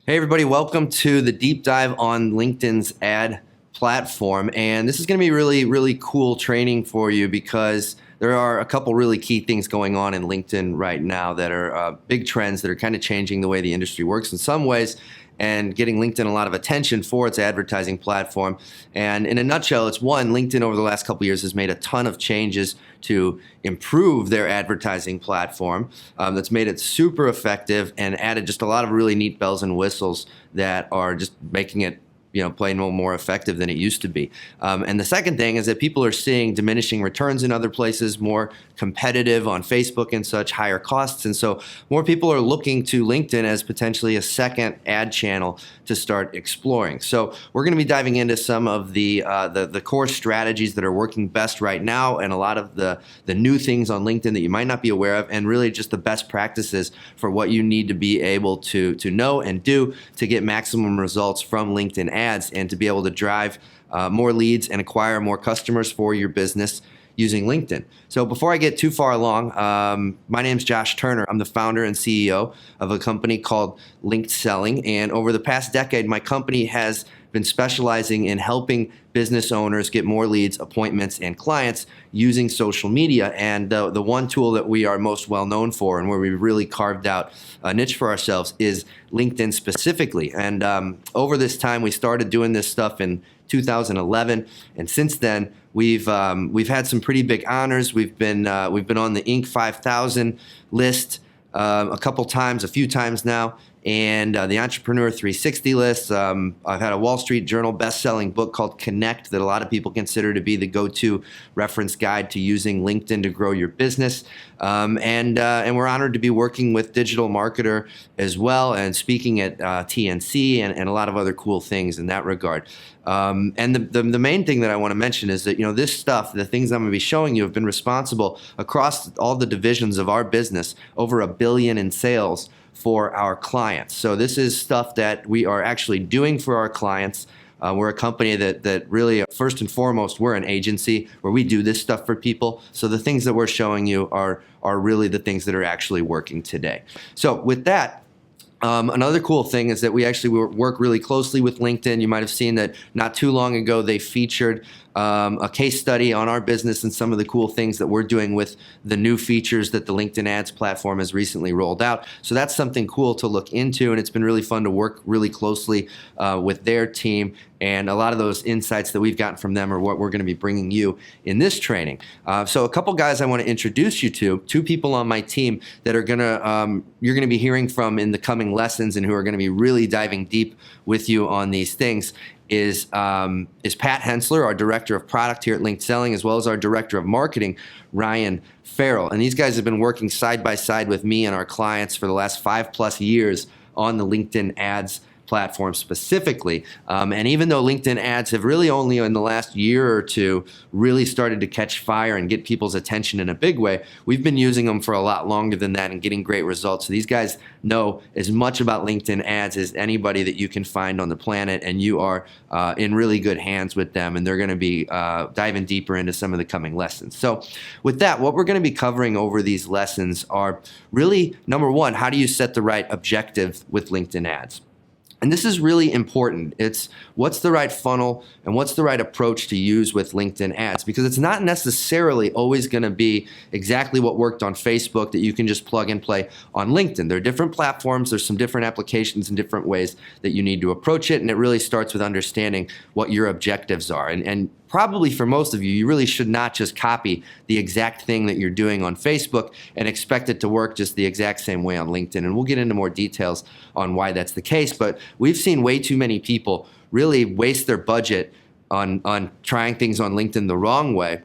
Hey everybody, welcome to the deep dive on LinkedIn's ad platform. And this is going to be really cool training for you because there are a couple really key things going on in LinkedIn right now that are big trends that are kind of changing the way the industry works in some ways and getting LinkedIn a lot of attention for its advertising platform. And in a nutshell, it's one, LinkedIn over the last couple of years has made a ton of changes to improve their advertising platform that's made it super effective and added just a lot of really neat bells and whistles that are just making it play no more effective than it used to be. And the second thing is that people are seeing diminishing returns in other places, more competitive on Facebook and such, higher costs. And so more people are looking to LinkedIn as potentially a second ad channel to start exploring. So we're going to be diving into some of the core strategies that are working best right now and a lot of the new things on LinkedIn that you might not be aware of, and really just the best practices for what you need to be able to know and do to get maximum results from LinkedIn ads and to be able to drive more leads and acquire more customers for your business using LinkedIn. So before I get too far along, my name's Josh Turner. I'm the founder and CEO of a company called Linked Selling, and over the past decade, my company has been specializing in helping business owners get more leads, appointments, and clients using social media. And the one tool that we are most well known for and where we really carved out a niche for ourselves is LinkedIn specifically. And over this time, we started doing this stuff in 2011, and since then we've had some pretty big honors. We've been on the Inc. 5000 list a few times now, and the Entrepreneur 360 list. I've had a Wall Street Journal best-selling book called Connect that a lot of people consider to be the go-to reference guide to using LinkedIn to grow your business. And we're honored to be working with Digital Marketer as well and speaking at TNC and a lot of other cool things in that regard. And the main thing that I want to mention is that this stuff, the things I'm going to be showing you, have been responsible across all the divisions of our business, over $1 billion in sales for our clients. So this is stuff that we are actually doing for our clients. We're a company that really, first and foremost, we're an agency where we do this stuff for people. So the things that we're showing you are really the things that are actually working today. So with that, another cool thing is that we actually work really closely with LinkedIn. You might have seen that not too long ago they featured a case study on our business and some of the cool things that we're doing with the new features that the LinkedIn Ads platform has recently rolled out. So that's something cool to look into, and it's been really fun to work really closely with their team. And a lot of those insights that we've gotten from them are what we're going to be bringing you in this training. So a couple guys I want to introduce you to, two people on my team that are you're going to be hearing from in the coming lessons and who are going to be really diving deep with you on these things. Is Pat Hensler, our Director of Product here at Linked Selling, as well as our Director of Marketing, Ryan Farrell. And these guys have been working side by side with me and our clients for the last 5+ years on the LinkedIn Ads platform specifically. And even though LinkedIn ads have really only in the last year or two really started to catch fire and get people's attention in a big way, we've been using them for a lot longer than that and getting great results. So these guys know as much about LinkedIn ads as anybody that you can find on the planet, and you are in really good hands with them, and they're going to be diving deeper into some of the coming lessons. So with that, what we're going to be covering over these lessons are really, number one, how do you set the right objective with LinkedIn ads? And this is really important. It's what's the right funnel and what's the right approach to use with LinkedIn ads, because it's not necessarily always going to be exactly what worked on Facebook that you can just plug and play on LinkedIn. There are different platforms, there's some different applications and different ways that you need to approach it, and it really starts with understanding what your objectives are. And probably for most of you, you really should not just copy the exact thing that you're doing on Facebook and expect it to work just the exact same way on LinkedIn. And we'll get into more details on why that's the case. But we've seen way too many people really waste their budget on trying things on LinkedIn the wrong way,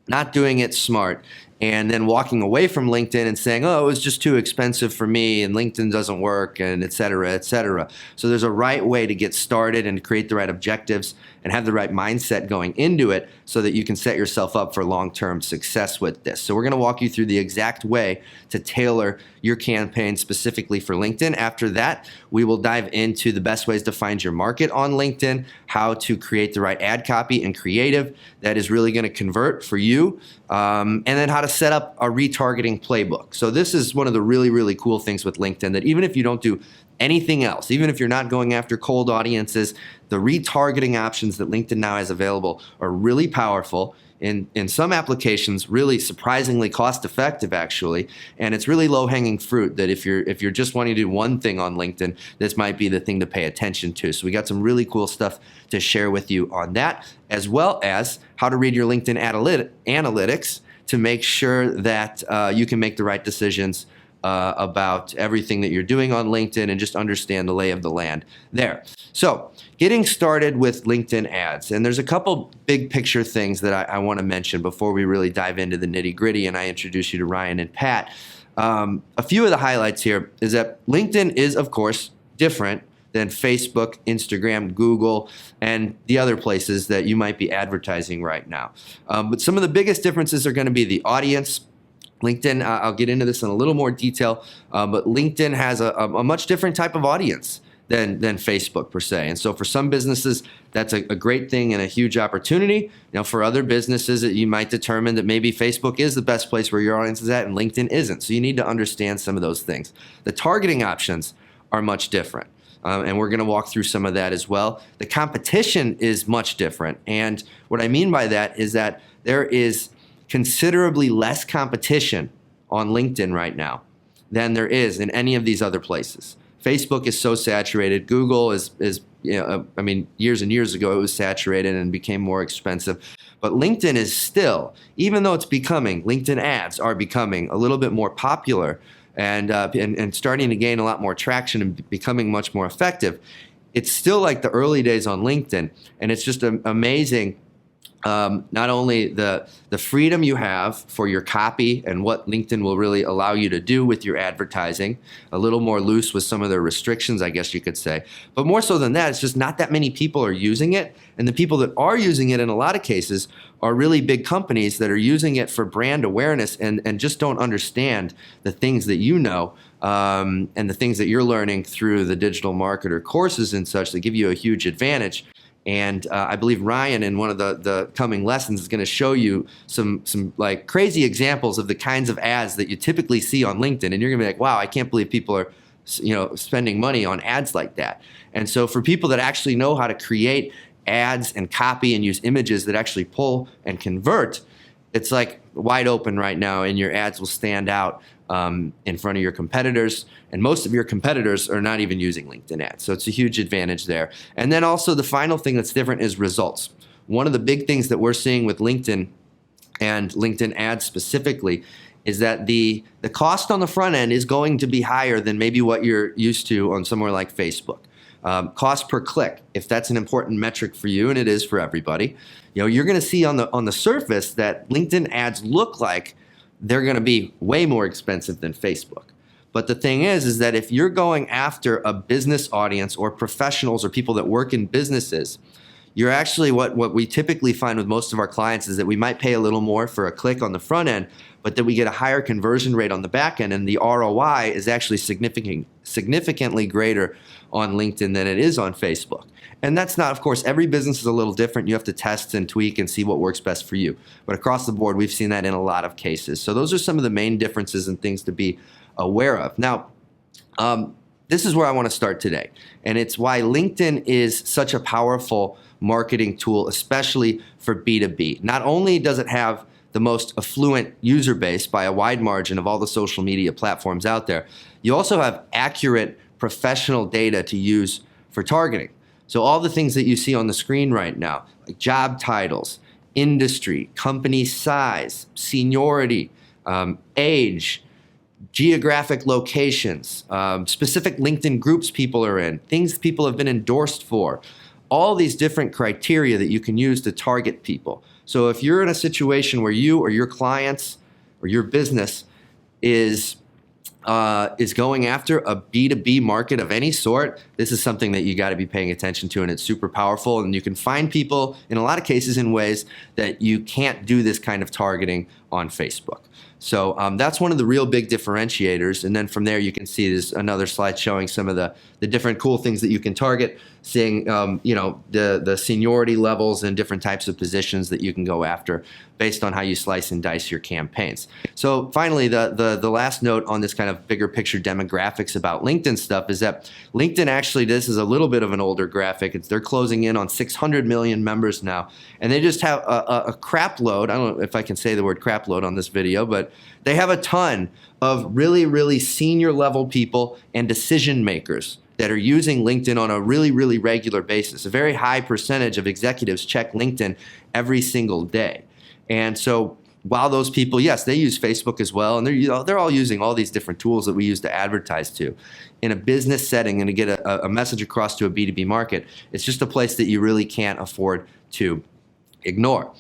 not doing it smart, and then walking away from LinkedIn and saying, oh, it was just too expensive for me and LinkedIn doesn't work, and et cetera, et cetera. So there's a right way to get started and create the right objectives and have the right mindset going into it so that you can set yourself up for long-term success with this. So we're going to walk you through the exact way to tailor your campaign specifically for LinkedIn. After that, we will dive into the best ways to find your market on LinkedIn, how to create the right ad copy and creative that is really going to convert for you, and then how to set up a retargeting playbook. So this is one of the really, really cool things with LinkedIn, that even if you don't do anything else. Even if you're not going after cold audiences, the retargeting options that LinkedIn now has available are really powerful. In some applications, really surprisingly cost effective, actually, and it's really low hanging fruit. That if you're just wanting to do one thing on LinkedIn, this might be the thing to pay attention to. So we got some really cool stuff to share with you on that, as well as how to read your LinkedIn analytics to make sure that you can make the right decisions about everything that you're doing on LinkedIn and just understand the lay of the land there. So getting started with LinkedIn ads, and there's a couple big picture things that I want to mention before we really dive into the nitty gritty and I introduce you to Ryan and Pat. A few of the highlights here is that LinkedIn is, of course, different than Facebook, Instagram, Google, and the other places that you might be advertising right now. But some of the biggest differences are going to be the audience. LinkedIn, I'll get into this in a little more detail, but LinkedIn has a much different type of audience than Facebook per se. And so for some businesses, that's a great thing and a huge opportunity. Now for other businesses, you might determine that maybe Facebook is the best place where your audience is at and LinkedIn isn't. So you need to understand some of those things. The targeting options are much different. And we're going to walk through some of that as well. The competition is much different. And what I mean by that is that there is considerably less competition on LinkedIn right now than there is in any of these other places. Facebook is so saturated. Google is I mean, years and years ago it was saturated and became more expensive. But LinkedIn is still, even though LinkedIn ads are becoming a little bit more popular and starting to gain a lot more traction and becoming much more effective, it's still like the early days on LinkedIn. And it's just amazing. Not only the freedom you have for your copy and what LinkedIn will really allow you to do with your advertising, a little more loose with some of their restrictions, I guess you could say. But more so than that, it's just not that many people are using it. And the people that are using it in a lot of cases are really big companies that are using it for brand awareness and just don't understand the things that you know and the things that you're learning through the digital marketer courses and such that give you a huge advantage. And I believe Ryan in one of the coming lessons is going to show you some like crazy examples of the kinds of ads that you typically see on LinkedIn. And you're going to be like, wow, I can't believe people are spending money on ads like that. And so for people that actually know how to create ads and copy and use images that actually pull and convert, it's like wide open right now, and your ads will stand out in front of your competitors. And most of your competitors are not even using LinkedIn ads. So it's a huge advantage there. And then also the final thing that's different is results. One of the big things that we're seeing with LinkedIn and LinkedIn ads specifically is that the cost on the front end is going to be higher than maybe what you're used to on somewhere like Facebook. Cost per click, if that's an important metric for you, and it is for everybody, you're going to see on the surface that LinkedIn ads look like they're going to be way more expensive than Facebook. But the thing is that if you're going after a business audience or professionals or people that work in businesses, you're actually what we typically find with most of our clients is that we might pay a little more for a click on the front end, but that we get a higher conversion rate on the back end, and the ROI is actually significantly greater on LinkedIn than it is on Facebook. And that's not, of course, every business is a little different. You have to test and tweak and see what works best for you. But across the board, we've seen that in a lot of cases. So those are some of the main differences and things to be aware of. Now, this is where I want to start today. And it's why LinkedIn is such a powerful marketing tool, especially for B2B. Not only does it have the most affluent user base by a wide margin of all the social media platforms out there, you also have accurate professional data to use for targeting. So all the things that you see on the screen right now, like job titles, industry, company size, seniority, age, geographic locations, specific LinkedIn groups people are in, things people have been endorsed for, all these different criteria that you can use to target people. So if you're in a situation where you or your clients or your business is going after a B2B market of any sort, this is something that you got to be paying attention to, and it's super powerful. And you can find people in a lot of cases in ways that you can't do this kind of targeting on Facebook. So that's one of the real big differentiators. And then from there, you can see there's another slide showing some of the different cool things that you can target, seeing the seniority levels and different types of positions that you can go after based on how you slice and dice your campaigns. So finally, the last note on this kind of bigger picture demographics about LinkedIn stuff is that LinkedIn actually, this is a little bit of an older graphic. They're closing in on 600 million members now, and they just have a crap load. I don't know if I can say the word crap load on this video, but they have a ton of really, really senior level people and decision makers that are using LinkedIn on a really, really regular basis. A very high percentage of executives check LinkedIn every single day. And so while those people, yes, they use Facebook as well, and they're all using all these different tools that we use to advertise to. In a business setting and to get a message across to a B2B market, it's just a place that you really can't afford to ignore.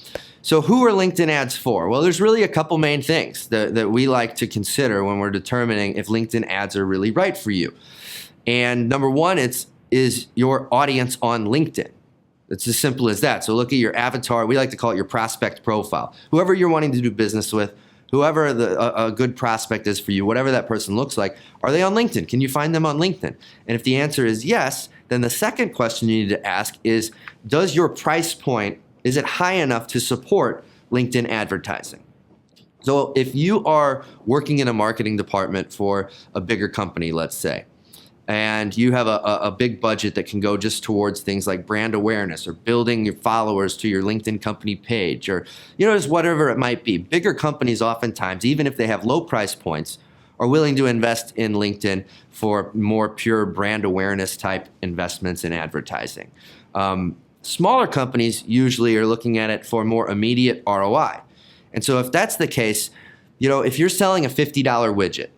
So who are LinkedIn ads for? Well, there's really a couple main things that we like to consider when we're determining if LinkedIn ads are really right for you. And number one, is your audience on LinkedIn. It's as simple as that. So look at your avatar. We like to call it your prospect profile. Whoever you're wanting to do business with, whoever a good prospect is for you, whatever that person looks like, are they on LinkedIn? Can you find them on LinkedIn? And if the answer is yes, then the second question you need to ask is, does your price point, is it high enough to support LinkedIn advertising? So if you are working in a marketing department for a bigger company, let's say, and you have a big budget that can go just towards things like brand awareness or building your followers to your LinkedIn company page, or just whatever it might be. Bigger companies oftentimes, even if they have low price points, are willing to invest in LinkedIn for more pure brand awareness type investments in advertising. Smaller companies usually are looking at it for more immediate ROI. And so if that's the case, if you're selling a $50 widget,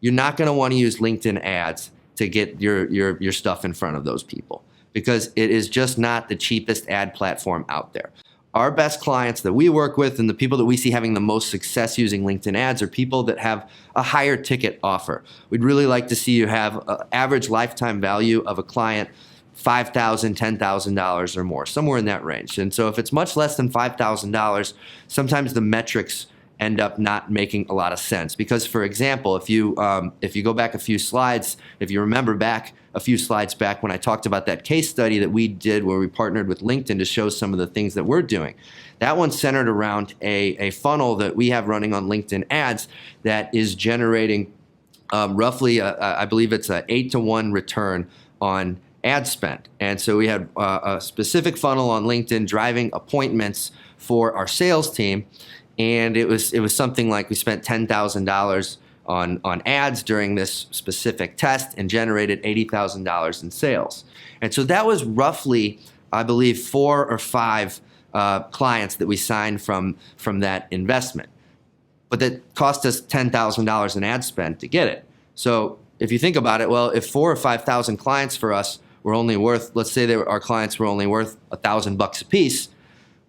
you're not going to want to use LinkedIn ads to get your stuff in front of those people, because it is just not the cheapest ad platform out there. Our best clients that we work with and the people that we see having the most success using LinkedIn ads are people that have a higher ticket offer. We'd really like to see you have an average lifetime value of a client $5,000, $10,000 or more, somewhere in that range. And so if it's much less than $5,000, sometimes the metrics end up not making a lot of sense. Because, for example, if you go back a few slides, if you remember back a few slides back when I talked about that case study that we did where we partnered with LinkedIn to show some of the things that we're doing, that one's centered around a funnel that we have running on LinkedIn ads that is generating roughly, I believe it's an 8-to-1 return on ad spend. And so we had a specific funnel on LinkedIn driving appointments for our sales team. And it was something like we spent $10,000 on ads during this specific test and generated $80,000 in sales. And so that was roughly, I believe, 4 or 5 clients that we signed from that investment. But that cost us $10,000 in ad spend to get it. So if you think about it, well, if 4,000 or 5,000 clients for us were only worth, let's say our clients were only worth $1,000 a piece,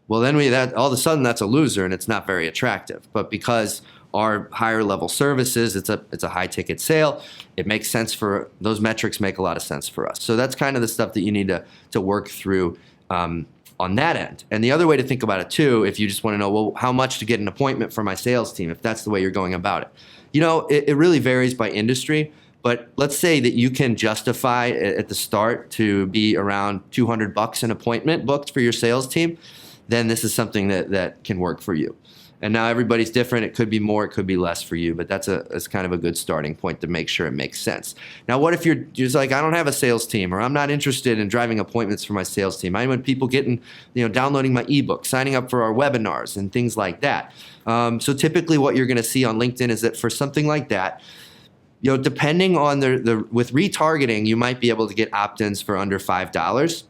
well, then all of a sudden that's a loser and it's not very attractive. But because our higher level services, it's a high ticket sale, it makes sense those metrics make a lot of sense for us. So that's kind of the stuff that you need to work through on that end. And the other way to think about it too, if you just want to know, well, how much to get an appointment for my sales team, if that's the way you're going about it. It really varies by industry. But let's say that you can justify at the start to be around $200 an appointment booked for your sales team, then this is something that can work for you. And now everybody's different. It could be more, it could be less for you, but that's kind of a good starting point to make sure it makes sense. Now, what if you're just like, I don't have a sales team, or I'm not interested in driving appointments for my sales team. I want people downloading my ebook, signing up for our webinars and things like that. So typically what you're going to see on LinkedIn is that for something like that, depending on with retargeting, you might be able to get opt-ins for under $5.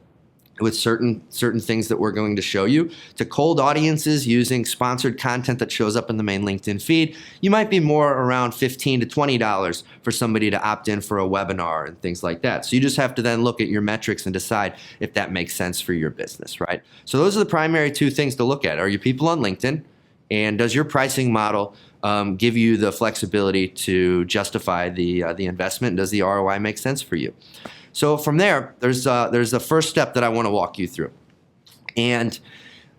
With certain things that we're going to show you. To cold audiences using sponsored content that shows up in the main LinkedIn feed, you might be more around $15 to $20 for somebody to opt in for a webinar and things like that. So you just have to then look at your metrics and decide if that makes sense for your business, right? So those are the primary 2 things to look at. Are your people on LinkedIn? And does your pricing model give you the flexibility to justify the investment? Does the ROI make sense for you? So from there, there's a first step that I want to walk you through. And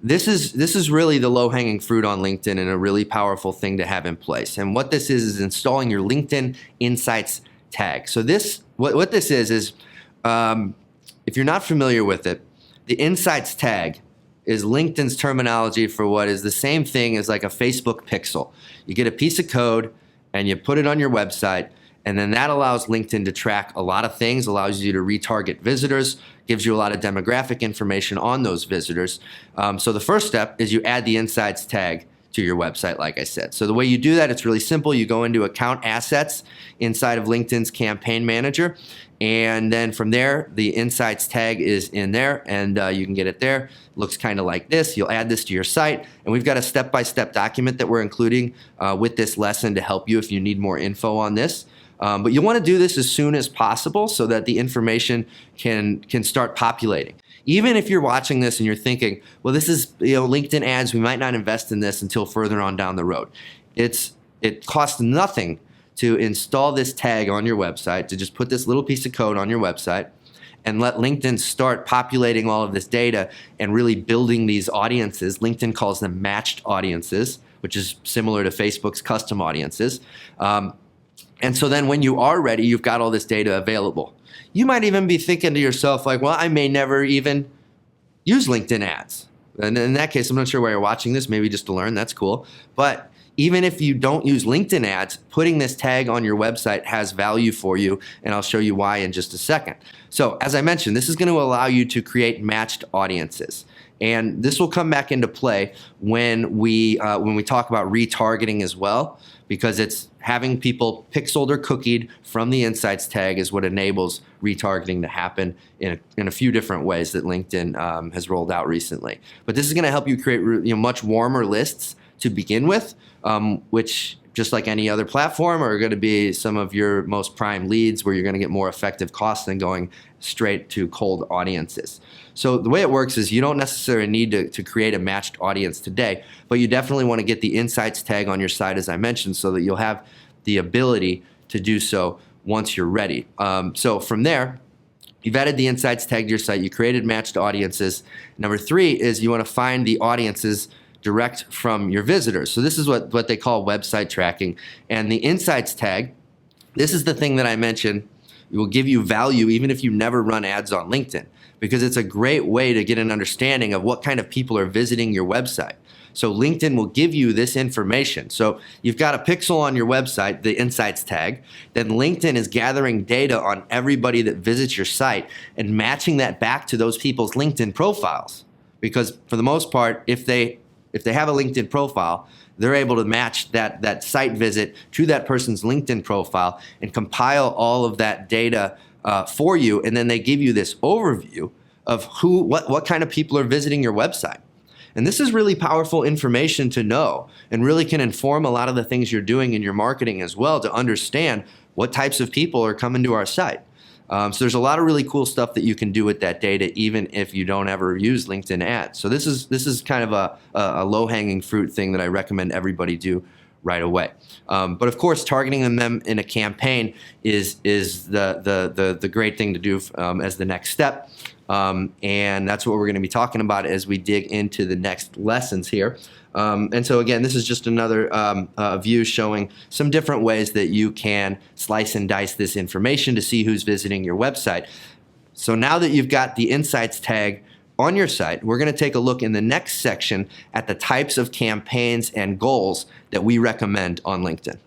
this is really the low-hanging fruit on LinkedIn and a really powerful thing to have in place. And what this is installing your LinkedIn Insights tag. So what this is if you're not familiar with it, the Insights tag is LinkedIn's terminology for what is the same thing as like a Facebook pixel. You get a piece of code and you put it on your website, and then that allows LinkedIn to track a lot of things, allows you to retarget visitors, gives you a lot of demographic information on those visitors. So the first step is you add the Insights tag to your website, like I said. So the way you do that, it's really simple. You go into Account Assets inside of LinkedIn's Campaign Manager, and then from there, the Insights tag is in there, and you can get it there. Looks kind of like this. You'll add this to your site, and we've got a step-by-step document that we're including with this lesson to help you if you need more info on this. But you want to do this as soon as possible so that the information can start populating. Even if you're watching this and you're thinking, well, this is LinkedIn ads, we might not invest in this until further on down the road. It costs nothing to install this tag on your website, to just put this little piece of code on your website and let LinkedIn start populating all of this data and really building these audiences. LinkedIn calls them matched audiences, which is similar to Facebook's custom audiences. And so then when you are ready, you've got all this data available. You might even be thinking to yourself like, well, I may never even use LinkedIn ads. And in that case, I'm not sure why you're watching this, maybe just to learn, that's cool. But even if you don't use LinkedIn ads, putting this tag on your website has value for you, and I'll show you why in just a second. So as I mentioned, this is going to allow you to create matched audiences. And this will come back into play when we talk about retargeting as well, because it's having people pixeled or cookied from the Insights tag is what enables retargeting to happen in a few different ways that LinkedIn has rolled out recently. But this is going to help you create much warmer lists to begin with, which, just like any other platform, are going to be some of your most prime leads where you're going to get more effective costs than going straight to cold audiences. So the way it works is you don't necessarily need to create a matched audience today, but you definitely want to get the Insights tag on your site, as I mentioned, so that you'll have the ability to do so once you're ready. So from there, you've added the Insights tag to your site, you created matched audiences. Number 3 is you want to find the audiences direct from your visitors. So this is what they call website tracking. And the Insights tag, this is the thing that I mentioned, it will give you value even if you never run ads on LinkedIn, because it's a great way to get an understanding of what kind of people are visiting your website. So LinkedIn will give you this information. So you've got a pixel on your website, the Insights tag, then LinkedIn is gathering data on everybody that visits your site and matching that back to those people's LinkedIn profiles. Because for the most part, if they have a LinkedIn profile, they're able to match that site visit to that person's LinkedIn profile and compile all of that data for you, and then they give you this overview of what kind of people are visiting your website. And this is really powerful information to know, and really can inform a lot of the things you're doing in your marketing as well, to understand what types of people are coming to our site. So there's a lot of really cool stuff that you can do with that data, even if you don't ever use LinkedIn ads. So this is kind of a low-hanging fruit thing that I recommend everybody do right away. But of course, targeting them in a campaign is the great thing to do as the next step. And that's what we're going to be talking about as we dig into the next lessons here. And so again, this is just another view showing some different ways that you can slice and dice this information to see who's visiting your website. So now that you've got the Insights tag on your site, we're going to take a look in the next section at the types of campaigns and goals that we recommend on LinkedIn.